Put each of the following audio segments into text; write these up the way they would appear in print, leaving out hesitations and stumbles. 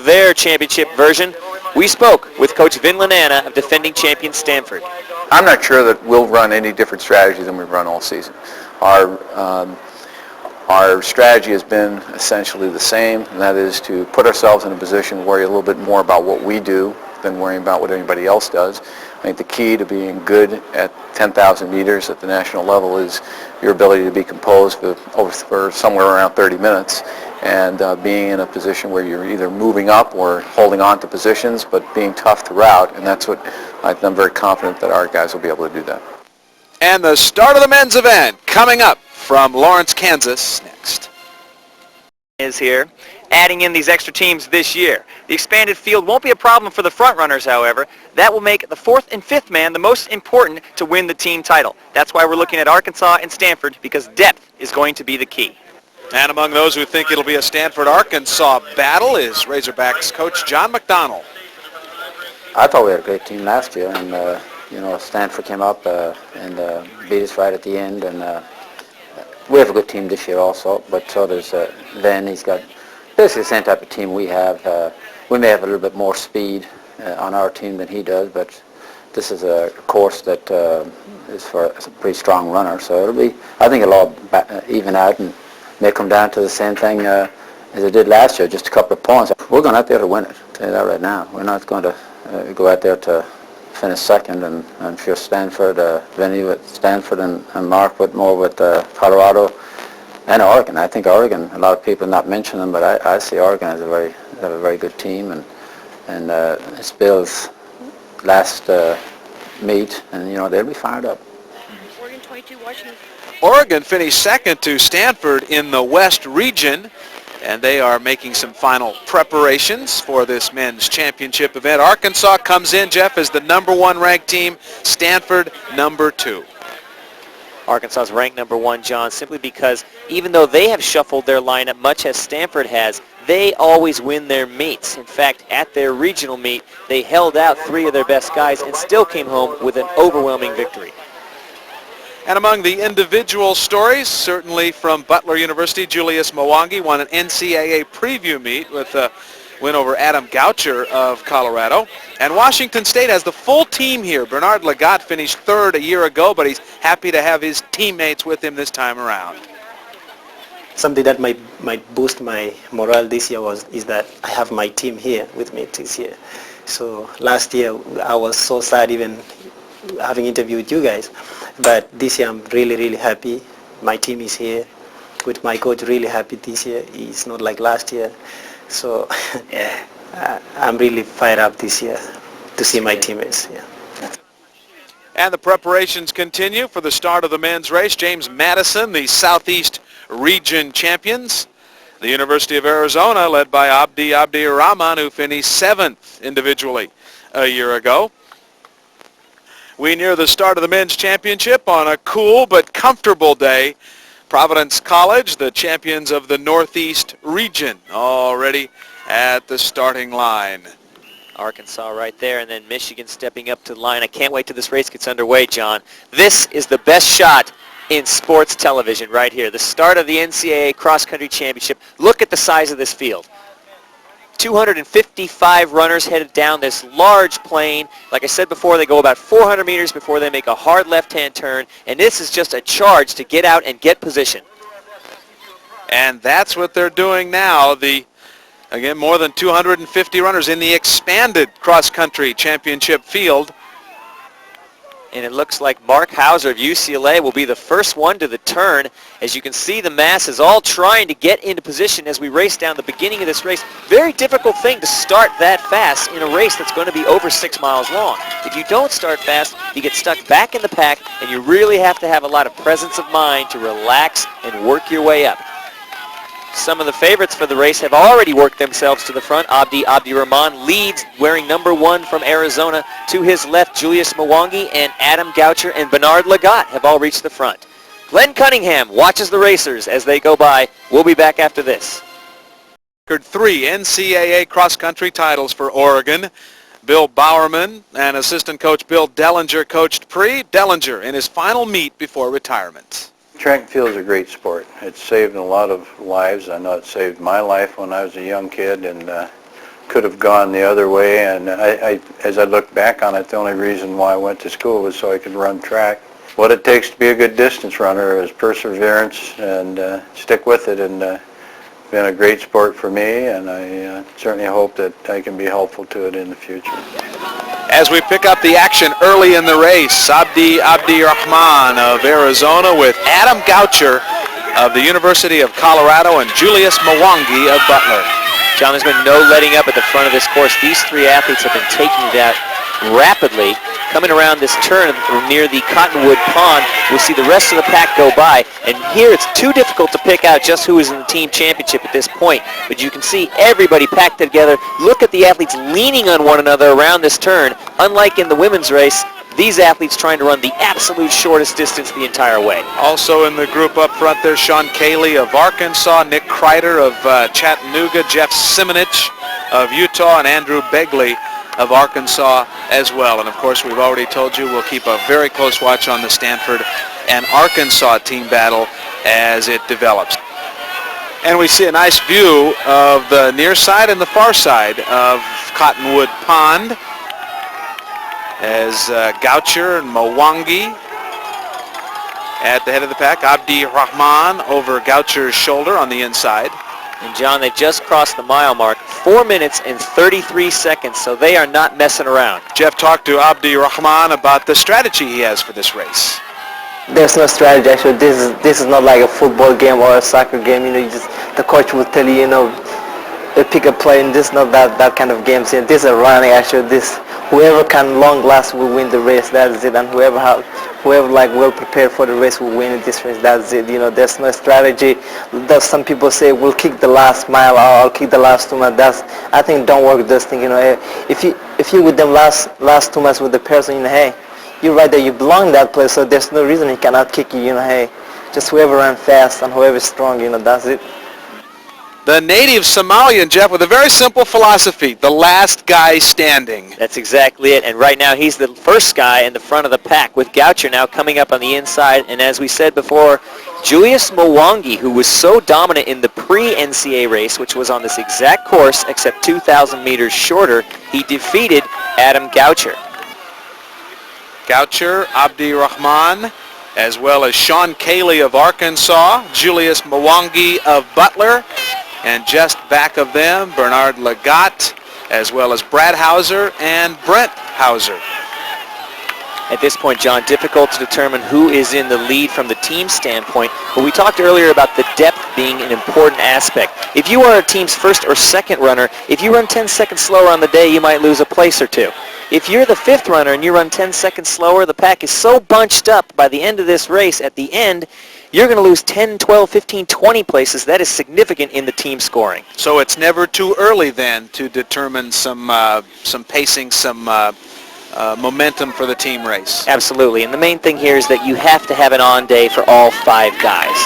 their championship version. We spoke with Coach Vin Lanana of defending champion Stanford. I'm not sure that we'll run any different strategy than we've run all season. Our strategy has been essentially the same, and that is to put ourselves in a position to worry a little bit more about what we do than worrying about what anybody else does. I think the key to being good at 10,000 meters at the national level is your ability to be composed for somewhere around 30 minutes and being in a position where you're either moving up or holding on to positions, but being tough throughout, and that's what I'm very confident that our guys will be able to do that. And the start of the men's event coming up from Lawrence, Kansas next. Is here, adding in these extra teams this year. The expanded field won't be a problem for the front runners, however. That will make the fourth and fifth man the most important to win the team title. That's why we're looking at Arkansas and Stanford, because depth is going to be the key. And among those who think it'll be a Stanford-Arkansas battle is Razorbacks coach John McDonnell. I thought we had a great team last year, and Stanford came up and beat us right at the end, and we have a good team this year also, but so does Ven. He's got basically the same type of team we have. We may have a little bit more speed on our team than he does, but this is a course that is for a pretty strong runner, so it'll be, I think it'll all even out and may come down to the same thing as it did last year, just a couple of points. We're going out there to win it, I'll tell you that right now. We're not going to go out there to finish second, and I'm sure Stanford, Vinny with Stanford and Mark Whitmore with Colorado and Oregon. I think Oregon, a lot of people not mention them, but I see Oregon as a very good team, and it's Bill's last meet, and they'll be fired up. Oregon 22, Washington. Oregon finished second to Stanford in the West region, and they are making some final preparations for this men's championship event. Arkansas comes in, Jeff, as the #1 ranked team, Stanford #2. Arkansas is ranked #1, John, simply because even though they have shuffled their lineup much as Stanford has, they always win their meets. In fact, at their regional meet, they held out 3 of their best guys and still came home with an overwhelming victory. And among the individual stories, certainly from Butler University, Julius Mwangi won an NCAA preview meet with a win over Adam Goucher of Colorado. And Washington State has the full team here. Bernard Legat finished 3rd a year ago, but he's happy to have his teammates with him this time around. Something that might boost my morale this year is that I have my team here with me this year. So last year I was so sad even having interview with you guys, but this year I'm really, really happy. My team is here with my coach, really happy this year. It's not like last year. So I'm really fired up this year to see my teammates. Yeah. And the preparations continue for the start of the men's race. James Madison, the Southeast Region champions. The University of Arizona, led by Abdi Rahman, who finished 7th individually a year ago. We near the start of the men's championship on a cool but comfortable day. Providence College, the champions of the Northeast region, already at the starting line. Arkansas right there, and then Michigan stepping up to the line. I can't wait till this race gets underway, John. This is the best shot in sports television right here. The start of the NCAA cross-country championship. Look at the size of this field. 255 runners headed down this large plane. Like I said before, they go about 400 meters before they make a hard left-hand turn, and this is just a charge to get out and get position. And that's what they're doing now. Again, more than 250 runners in the expanded cross-country championship field. And it looks like Mark Hauser of UCLA will be the first one to the turn. As you can see, the mass is all trying to get into position as we race down the beginning of this race. Very difficult thing to start that fast in a race that's going to be over 6 miles long. If you don't start fast, you get stuck back in the pack, and you really have to have a lot of presence of mind to relax and work your way up. Some of the favorites for the race have already worked themselves to the front. Abdi Rahman leads, wearing #1 from Arizona. To his left, Julius Mwangi and Adam Goucher and Bernard Legat have all reached the front. Glenn Cunningham watches the racers as they go by. We'll be back after this. 3 NCAA cross-country titles for Oregon. Bill Bowerman and assistant coach Bill Dellinger coached Dellinger in his final meet before retirement. Track and field is a great sport. It's saved a lot of lives. I know it saved my life when I was a young kid, and could have gone the other way, and as I look back on it, the only reason why I went to school was so I could run track. What it takes to be a good distance runner is perseverance and stick with it, and been a great sport for me, and I certainly hope that I can be helpful to it in the future. As we pick up the action early in the race, Abdi Rahman of Arizona with Adam Goucher of the University of Colorado and Julius Mwangi of Butler. John, there's been no letting up at the front of this course. These three athletes have been taking that rapidly. Coming around this turn near the Cottonwood Pond, we'll see the rest of the pack go by. And here it's too difficult to pick out just who is in the team championship at this point. But you can see everybody packed together. Look at the athletes leaning on one another around this turn. Unlike in the women's race, these athletes trying to run the absolute shortest distance the entire way. Also in the group up front there's Sean Cayley of Arkansas, Nick Kreider of Chattanooga, Jeff Simonich of Utah, and Andrew Begley of Arkansas as well. And of course, we've already told you we'll keep a very close watch on the Stanford and Arkansas team battle as it develops. And we see a nice view of the near side and the far side of Cottonwood Pond as Goucher and Mwangi at the head of the pack. Abdi Rahman over Goucher's shoulder on the inside. And John, they just crossed the mile mark, 4 minutes and 33 seconds, so they are not messing around. Jeff talked to Abdi Rahman about the strategy he has for this race. There's no strategy, actually. This is not like a football game or a soccer game. You just the coach will tell you, pick a play, and this is not that kind of game. This is a running, actually. Whoever can long last will win the race. That is it. And whoever well prepared for the race will win this race. That's it. There's no strategy. Some people say we'll kick the last mile or I'll kick the last 2 miles. I think don't work those things. If you with them last 2 miles with the person, hey, you're right there. You belong in that place. So there's no reason he cannot kick you. Hey, just whoever runs fast and whoever is strong. That's it. The native Somalian, Jeff, with a very simple philosophy, the last guy standing. That's exactly it. And right now he's the first guy in the front of the pack with Goucher now coming up on the inside. And as we said before, Julius Mwangi, who was so dominant in the pre-NCAA race, which was on this exact course except 2,000 meters shorter, he defeated Adam Goucher. Goucher, Abdi Rahman, as well as Sean Cayley of Arkansas, Julius Mwangi of Butler, and just back of them, Bernard Legat, as well as Brad Hauser and Brent Hauser. At this point, John, difficult to determine who is in the lead from the team standpoint, but we talked earlier about the depth being an important aspect. If you are a team's first or second runner, if you run 10 seconds slower on the day, you might lose a place or two. If you're the fifth runner and you run 10 seconds slower, the pack is so bunched up by the end of this race, at the end, you're going to lose 10, 12, 15, 20 places. That is significant in the team scoring. So it's never too early then to determine some pacing, some momentum for the team race. Absolutely. And the main thing here is that you have to have an on day for all 5 guys.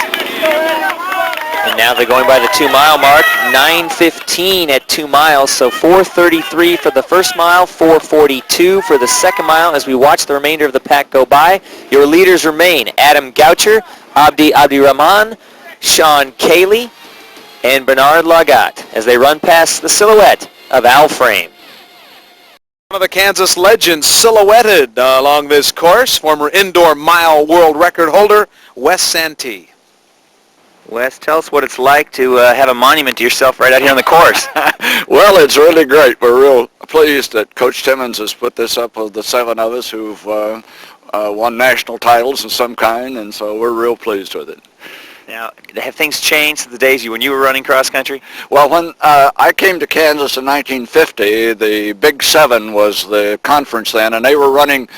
And now they're going by the 2 mile mark, 9:15 at 2 miles, so 4:33 for the first mile, 4:42 for the second mile. As we watch the remainder of the pack go by, your leaders remain Adam Goucher, Abdi Rahman, Sean Cayley, and Bernard Legat as they run past the silhouette of Al Frame. One of the Kansas legends silhouetted along this course, former indoor mile world record holder, Wes Santee. Wes, tell us what it's like to have a monument to yourself right out here on the course. Well, it's really great. We're real pleased that Coach Timmons has put this up with the 7 of us who've won national titles of some kind, and so we're real pleased with it. Now, have things changed since the days when you were running cross country? Well, when I came to Kansas in 1950, the Big 7 was the conference then, and they were running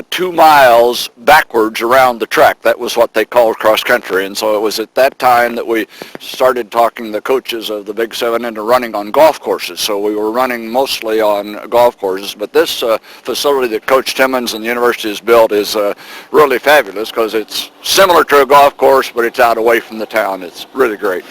2 miles backwards around the track. That was what they called cross country, and so it was at that time that we started talking the coaches of the Big 7 into running on golf courses. So we were running mostly on golf courses, but this facility that Coach Timmons and the university has built is really fabulous because it's similar to a golf course, but it's out away from the town. It's really great.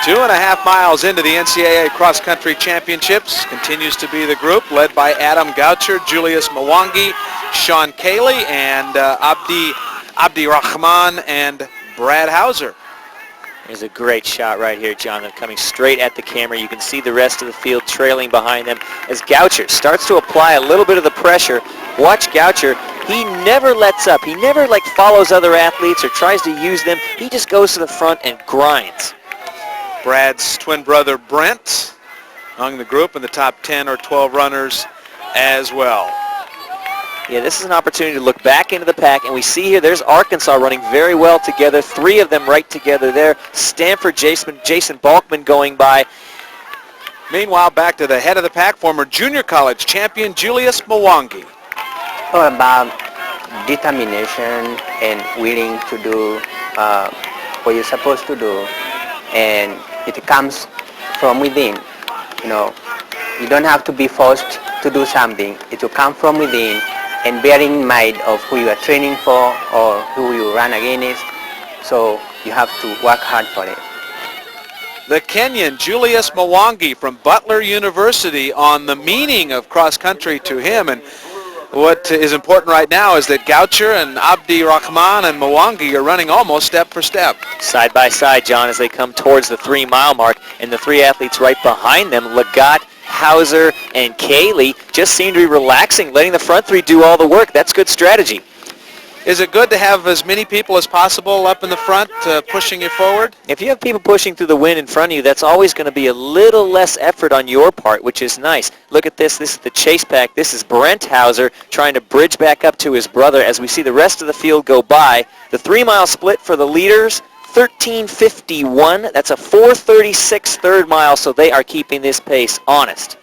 2.5 miles into the NCAA Cross Country Championships continues to be the group led by Adam Goucher, Julius Mwangi, Sean Cayley, and Abdi Rahman and Brad Hauser. There's a great shot right here, John. They're coming straight at the camera. You can see the rest of the field trailing behind them as Goucher starts to apply a little bit of the pressure. Watch Goucher. He never lets up. He never follows other athletes or tries to use them. He just goes to the front and grinds. Brad's twin brother Brent among the group in the top 10 or 12 runners as well. Yeah, this is an opportunity to look back into the pack, and we see here there's Arkansas running very well together. 3 of them right together there. Stanford, Jason Balkman going by. Meanwhile, back to the head of the pack, former junior college champion Julius Mwangi. All about determination and willing to do what you're supposed to do, and it comes from within. You know, you don't have to be forced to do something. It will come from within, and bearing in mind of who you are training for or who you run against, so you have to work hard for it. The Kenyan Julius Mwangi from Butler University on the meaning of cross-country to him. And what is important right now is that Goucher and Abdi Rahman and Mwangi are running almost step for step. Side by side, John, as they come towards the 3-mile mark, and the 3 athletes right behind them, Legat, Hauser, and Cayley, just seem to be relaxing, letting the front 3 do all the work. That's good strategy. Is it good to have as many people as possible up in the front pushing you forward? If you have people pushing through the wind in front of you, that's always going to be a little less effort on your part, which is nice. Look at this. This is the chase pack. This is Brent Hauser trying to bridge back up to his brother as we see the rest of the field go by. The 3-mile split for the leaders, 13:51. That's a 4:36 third mile, so they are keeping this pace honest.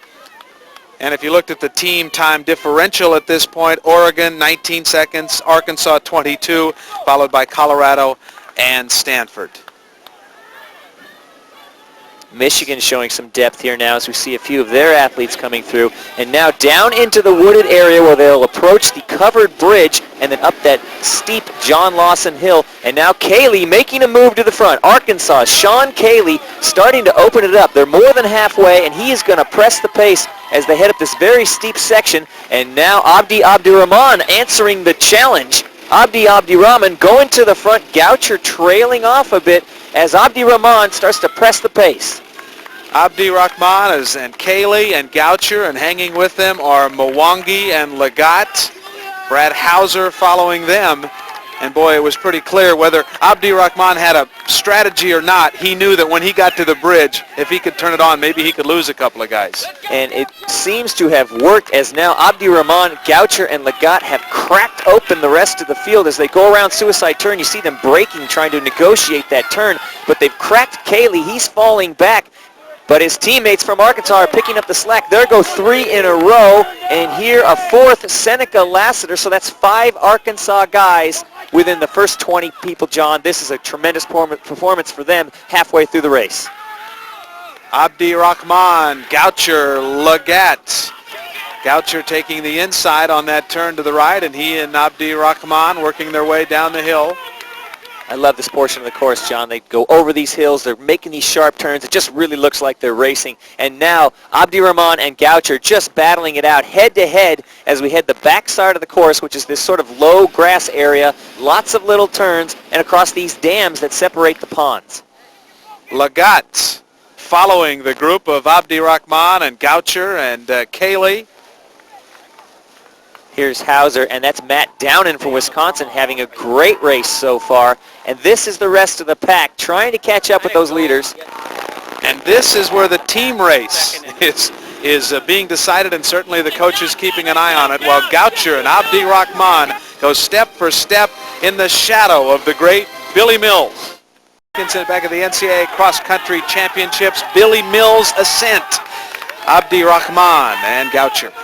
And if you looked at the team time differential at this point, Oregon 19 seconds, Arkansas 22, followed by Colorado and Stanford. Michigan showing some depth here now as we see a few of their athletes coming through. And now down into the wooded area where they'll approach the covered bridge and then up that steep John Lawson Hill. And now Cayley making a move to the front. Arkansas, Sean Cayley starting to open it up. They're more than halfway, and he is going to press the pace as they head up this very steep section. And now Abdirahman answering the challenge. Abdirahman going to the front. Goucher trailing off a bit as Abdirahman starts to press the pace. Abdi Rahman and Cayley and Goucher, and hanging with them are Mwangi and Legat. Brad Hauser following them. And boy, it was pretty clear whether Abdi Rahman had a strategy or not. He knew that when he got to the bridge, if he could turn it on, maybe he could lose a couple of guys. And it seems to have worked as now Abdirahman, Goucher, and Legat have cracked open the rest of the field as they go around Suicide Turn. You see them braking, trying to negotiate that turn, but they've cracked Cayley. He's falling back. But his teammates from Arkansas are picking up the slack. There go 3 in a row, and here a 4th, Seneca Lassiter. So that's 5 Arkansas guys within the first 20 people, John. This is a tremendous performance for them halfway through the race. Abdi Rahman, Goucher, Legat. Goucher taking the inside on that turn to the right, and he and Abdi Rahman working their way down the hill. I love this portion of the course, John. They go over these hills. They're making these sharp turns. It just really looks like they're racing. And now Abdirahman and Goucher just battling it out head-to-head as we head the backside of the course, which is this sort of low grass area, lots of little turns, and across these dams that separate the ponds. Legat following the group of Abdi Rahman and Goucher and Cayley. Here's Hauser, and that's Matt Downen from Wisconsin having a great race so far. And this is the rest of the pack trying to catch up with those leaders. And this is where the team race is being decided, and certainly the coaches keeping an eye on it, while Goucher and Abdi Rahman go step for step in the shadow of the great Billy Mills. Back at the NCAA Cross Country Championships, Billy Mills ascent. Abdi Rahman and Goucher.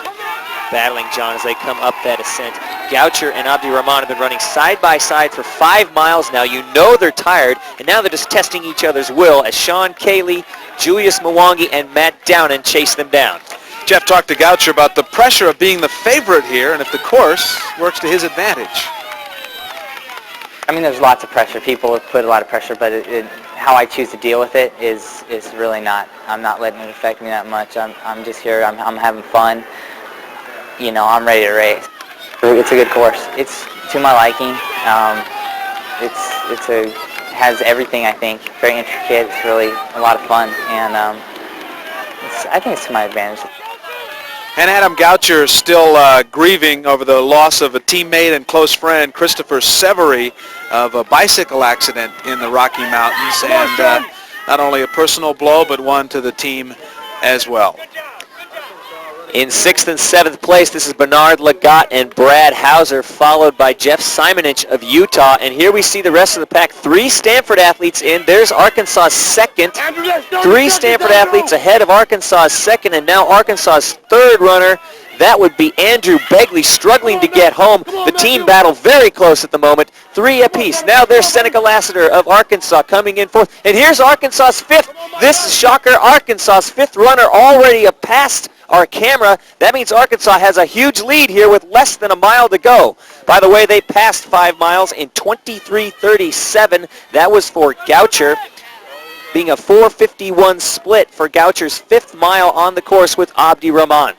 Battling, John, as they come up that ascent. Goucher and Abdirahman have been running side by side for 5 miles now. You know they're tired, and now they're just testing each other's will as Sean Cayley, Julius Mwangi, and Matt Downen chase them down. Jeff talked to Goucher about the pressure of being the favorite here, and if the course works to his advantage. I mean, there's lots of pressure. People put a lot of pressure, but how I choose to deal with it is really not. I'm not letting it affect me that much. I'm just here. I'm having fun. You know, I'm ready to race. It's a good course. It's to my liking. It has everything, I think. Very intricate. It's really a lot of fun, and I think it's to my advantage. And Adam Goucher still grieving over the loss of a teammate and close friend, Christopher Severy, of a bicycle accident in the Rocky Mountains, and not only a personal blow, but one to the team as well. In 6th and 7th place, this is Bernard Legat and Brad Hauser, followed by Jeff Simonich of Utah. And here we see the rest of the pack. 3 Stanford athletes in. There's Arkansas' second. 3 Stanford athletes ahead of Arkansas' second, and now Arkansas' third runner. That would be Andrew Begley, struggling to get home. The team battle very close at the moment. 3 apiece. Now there's Seneca Lassiter of Arkansas coming in fourth. And here's Arkansas' fifth. This is shocker. Arkansas' fifth runner already past our camera. That means Arkansas has a huge lead here with less than a mile to go. By the way, they passed 5 miles in 23:37. That was for Goucher, being a 4:51 split for Goucher's 5th mile on the course with Abdi Rahman.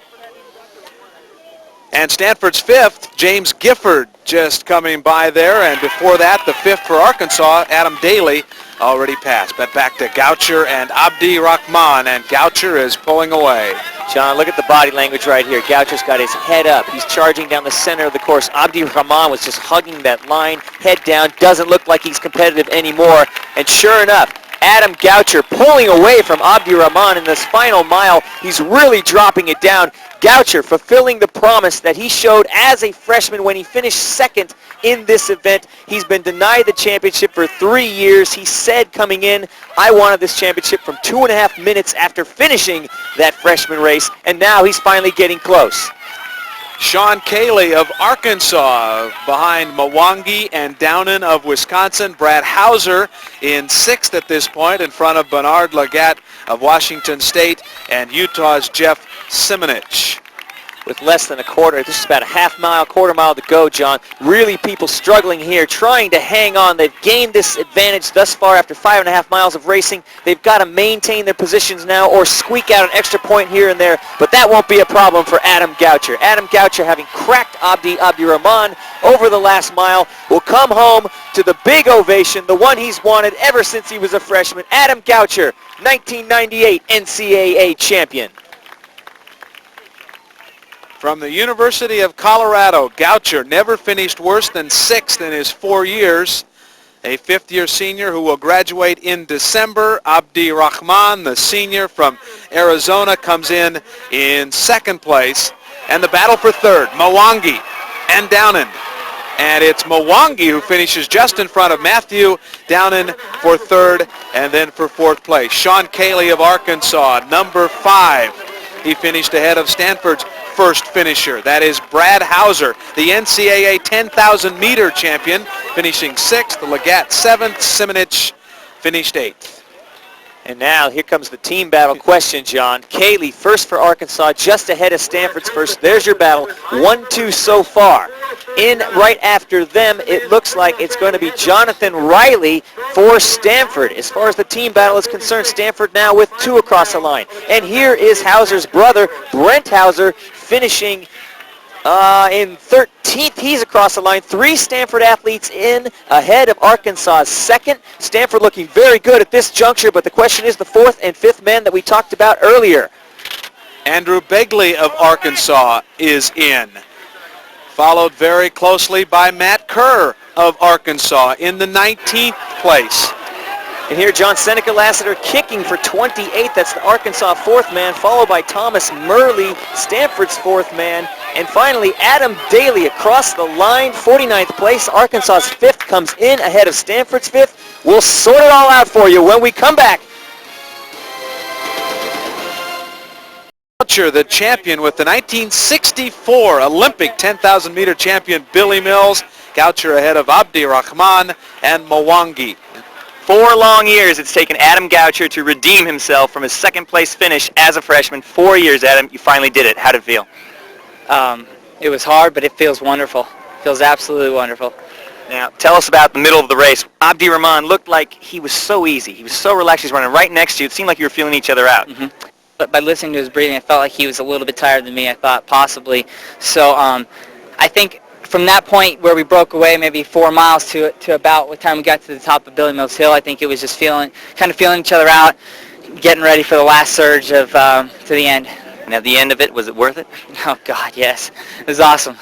And Stanford's 5th, James Gifford, just coming by there. And before that, the 5th for Arkansas, Adam Daly, already passed. But back to Goucher and Abdi Rahman, and Goucher is pulling away. John, look at the body language right here. Goucher's got his head up. He's charging down the center of the course. Abdi Rahman was just hugging that line, head down. Doesn't look like he's competitive anymore. And sure enough, Adam Goucher pulling away from Abdi Rahman in this final mile. He's really dropping it down. Goucher fulfilling the promise that he showed as a freshman when he finished second in this event. He's been denied the championship for 3 years. He said coming in, I wanted this championship from 2.5 minutes after finishing that freshman race, and now he's finally getting close. Sean Cayley of Arkansas behind Mwangi and Downen of Wisconsin. Brad Hauser in 6th at this point in front of Bernard Legat of Washington State and Utah's Jeff Simonich. With less than a quarter, this is about a half mile, quarter mile to go, John. Really people struggling here, trying to hang on. They've gained this advantage thus far after 5.5 miles of racing. They've got to maintain their positions now or squeak out an extra point here and there, but that won't be a problem for Adam Goucher. Adam Goucher, having cracked Abdi Rahman over the last mile, will come home to the big ovation, the one he's wanted ever since he was a freshman. Adam Goucher, 1998 NCAA champion. From the University of Colorado, Goucher never finished worse than 6th in his 4 years. A 5th-year senior who will graduate in December. Abdi Rahman, the senior from Arizona, comes in 2nd place. And the battle for 3rd, Mwangi and Downen. And it's Mwangi who finishes just in front of Matthew Downen for 3rd and then for 4th place. Sean Cayley of Arkansas, number 5. He finished ahead of Stanford's first finisher. That is Brad Hauser, the NCAA 10,000 meter champion, finishing 6th. Legat 7th. Simonich finished 8th. And now here comes the team battle question, John. Cayley first for Arkansas, just ahead of Stanford's first. There's your battle. 1-2 so far. In right after them, it looks like it's going to be Jonathan Riley for Stanford. As far as the team battle is concerned, Stanford now with 2 across the line. And here is Hauser's brother, Brent Hauser, finishing in 13th. He's across the line. 3 Stanford athletes in ahead of Arkansas' second. Stanford looking very good at this juncture, but the question is the 4th and 5th men that we talked about earlier. Andrew Begley of Arkansas is in, followed very closely by Matt Kerr of Arkansas in the 19th place. And here John Seneca Lassiter kicking for 28th. That's the Arkansas 4th man, followed by Thomas Murley, Stanford's 4th man. And finally, Adam Daly across the line, 49th place. Arkansas's 5th comes in ahead of Stanford's 5th. We'll sort it all out for you when we come back. Goucher, the champion with the 1964 Olympic 10,000 meter champion Billy Mills. Goucher ahead of Abdi Rahman and Mwangi. 4 long years it's taken Adam Goucher to redeem himself from his 2nd place finish as a freshman. 4 years, Adam. You finally did it. How did it feel? It was hard, but it feels wonderful. It feels absolutely wonderful. Now, tell us about the middle of the race. Abdi Rahman looked like he was so easy. He was so relaxed. He's running right next to you. It seemed like you were feeling each other out. Mm-hmm. But by listening to his breathing, I felt like he was a little bit tired than me, I thought, possibly. So I think from that point where we broke away maybe 4 miles to about what time we got to the top of Billy Mills Hill, I think it was just feeling each other out, getting ready for the last surge of to the end. And at the end of it, was it worth it? Oh God, yes, it was awesome.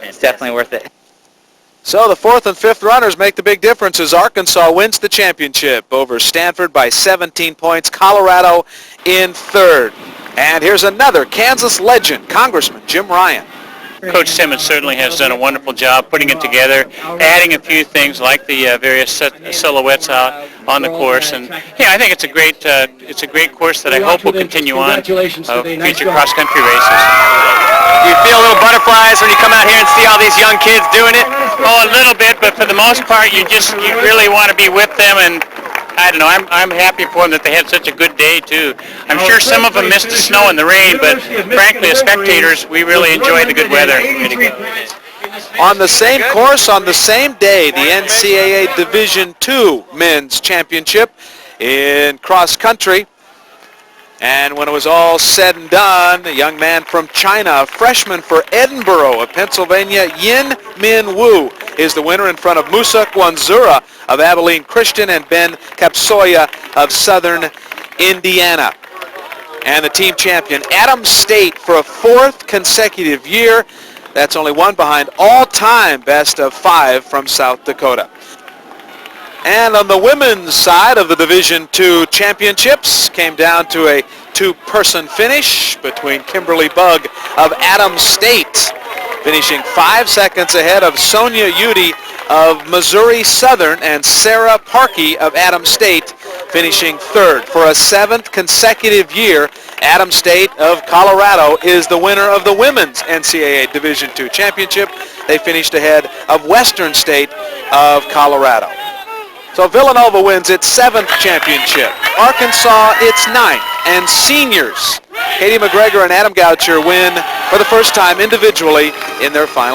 It's definitely worth it. So the fourth and fifth runners make the big difference as Arkansas wins the championship over Stanford by 17 points. Colorado in third. And here's another Kansas legend, Congressman Jim Ryan. Coach Simmons certainly has done a wonderful job putting it together, adding a few things like the various silhouettes out on the course, and yeah, I think it's a great course that I hope will continue on future cross-country races. Do you feel little butterflies when you come out here and see all these young kids doing it? Oh, a little bit, but for the most part, you really want to be with them, and I don't know, I'm happy for them that they had such a good day, too. I'm sure some of them missed the snow and the rain, but frankly, as spectators, we really enjoy the good weather. On the same course, on the same day, the NCAA Division II Men's Championship in cross country. And when it was all said and done, a young man from China, a freshman for Edinburgh of Pennsylvania, Yin Min Wu, is the winner in front of Musa Kwanzura of Abilene Christian and Ben Kapsoya of Southern Indiana. And the team champion, Adams State, for a fourth consecutive year. That's only one behind all-time best of 5 from South Dakota. And on the women's side of the Division II championships, came down to a two-person finish between Kimberly Bugg of Adams State, finishing 5 seconds ahead of Sonia Udy of Missouri Southern and Sarah Parkey of Adams State, finishing third. For a 7th consecutive year, Adams State of Colorado is the winner of the women's NCAA Division II championship. They finished ahead of Western State of Colorado. So Villanova wins its 7th championship. Arkansas its 9th. And seniors, Katie McGregor and Adam Goucher, win for the first time individually in their final